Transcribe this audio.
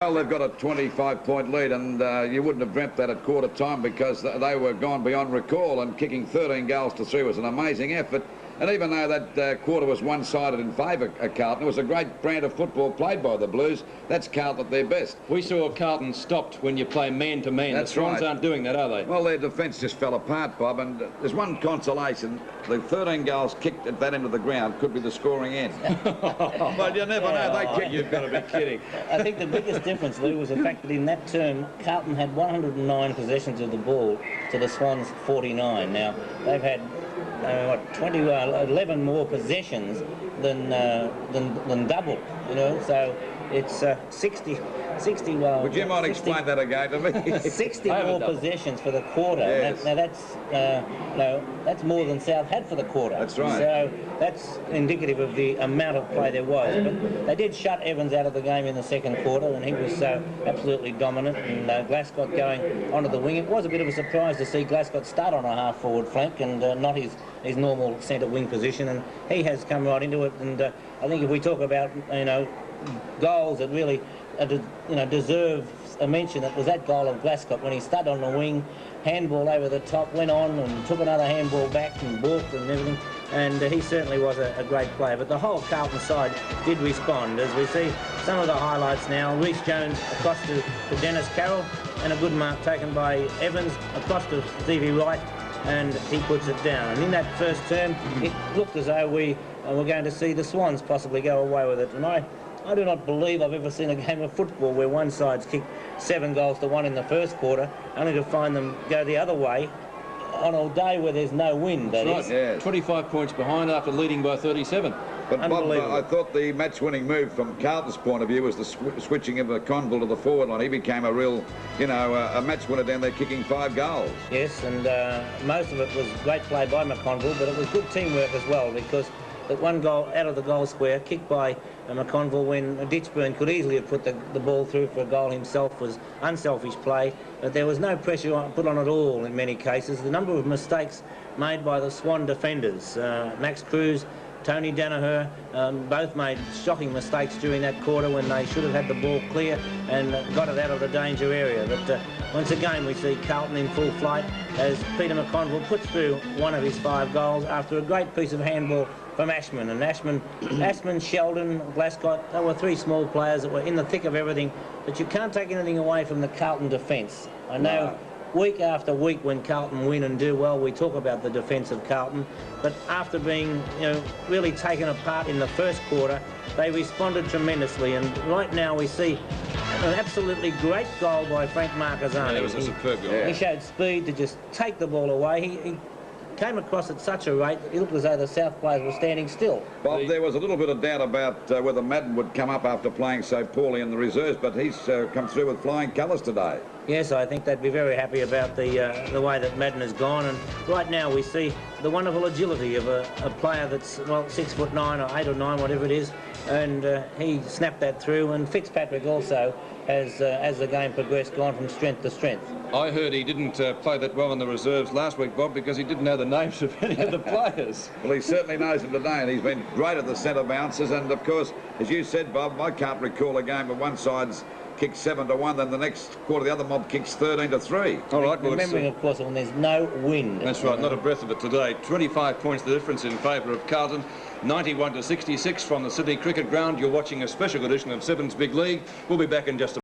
Well, they've got a 25-point lead, and you wouldn't have dreamt that at quarter time because they were gone beyond recall, and kicking 13 goals to 3 was an amazing effort. And even though that quarter was one-sided in favour of Carlton, it was a great brand of football played by the Blues. That's Carlton at their best. We saw Carlton stopped when you play man-to-man. That's the Swans right. aren't doing that, are they? Well, their defence just fell apart, Bob, and there's one consolation. The 13 goals kicked at that end of the ground could be the scoring end. But you never know. They kick. You've got to be kidding. I think the biggest difference, Lou, was the fact that in that term, Carlton had 109 possessions of the ball to the Swans 49. Now, they've had 11 more possessions than double, you know, so it's 60. Would you mind explain that again to me? 60 more possessions for the quarter. Yes. Now that's more than South had for the quarter. That's right. So that's indicative of the amount of play there was. But they did shut Evans out of the game in the second quarter, and he was absolutely dominant. And Glascott going onto the wing. It was a bit of a surprise to see Glascott start on a half-forward flank and not his normal centre wing position. And he has come right into it. And I think if we talk about goals that really deserve a mention, it was that goal of Glascott when he stood on the wing, handball over the top, went on and took another handball back and balked and everything, and he certainly was a great player. But the whole Carlton side did respond, as we see some of the highlights now. Rhys Jones across to Dennis Carroll, and a good mark taken by Evans across to Stevie Wright, and he puts it down. And in that first term, it looked as though we were going to see the Swans possibly go away with it. And I do not believe I've ever seen a game of football where one side's kicked 7 goals to 1 in the first quarter, only to find them go the other way on a day where there's no wind. That is. Yes. 25 points behind after leading by 37. But Bob, I thought the match-winning move from Carlton's point of view was the switching of McConville to the forward line. He became a real, a match winner down there, kicking 5 goals. Yes, and most of it was great play by McConville, but it was good teamwork as well, because that one goal out of the goal square, kicked by McConville when Ditchburn could easily have put the ball through for a goal himself, was unselfish play, but there was no pressure put on at all in many cases. The number of mistakes made by the Swan defenders, Max Cruz, Tony Danaher, both made shocking mistakes during that quarter when they should have had the ball clear and got it out of the danger area. But once again we see Carlton in full flight as Peter McConville puts through one of his 5 goals after a great piece of handball from Ashman. And Ashman, Sheldon, Glascott, they were 3 small players that were in the thick of everything, but you can't take anything away from the Carlton defence. I know week after week when Carlton win and do well, we talk about the defence of Carlton, but after being really taken apart in the first quarter, they responded tremendously, and right now we see an absolutely great goal by Frank Marcazzani. Yeah, it was a superb goal. He showed speed to just take the ball away. He came across at such a rate that it looked as though the South players were standing still. Bob, there was a little bit of doubt about whether Madden would come up after playing so poorly in the reserves, but he's come through with flying colours today. Yes, I think they'd be very happy about the way that Madden has gone, and right now we see the wonderful agility of a player that's, well, 6'9" or 8 or 9, whatever it is, and he snapped that through. And Fitzpatrick also has, as the game progressed, gone from strength to strength. I heard he didn't play that well in the reserves last week, Bob, because he didn't know the names of any of the players. Well, he certainly knows them today, and he's been great at the centre bounces. And of course, as you said, Bob, I can't recall a game where one side's kicked 7 to 1, then the next quarter the other mob kicks 13 to 3. All right, well, remembering, of course, when there's no wind. That's right, not a breath of it today. 25 points the difference in favour of Carlton. 91 to 66 from the Sydney Cricket Ground. You're watching a special edition of Seven's Big League. We'll be back in just a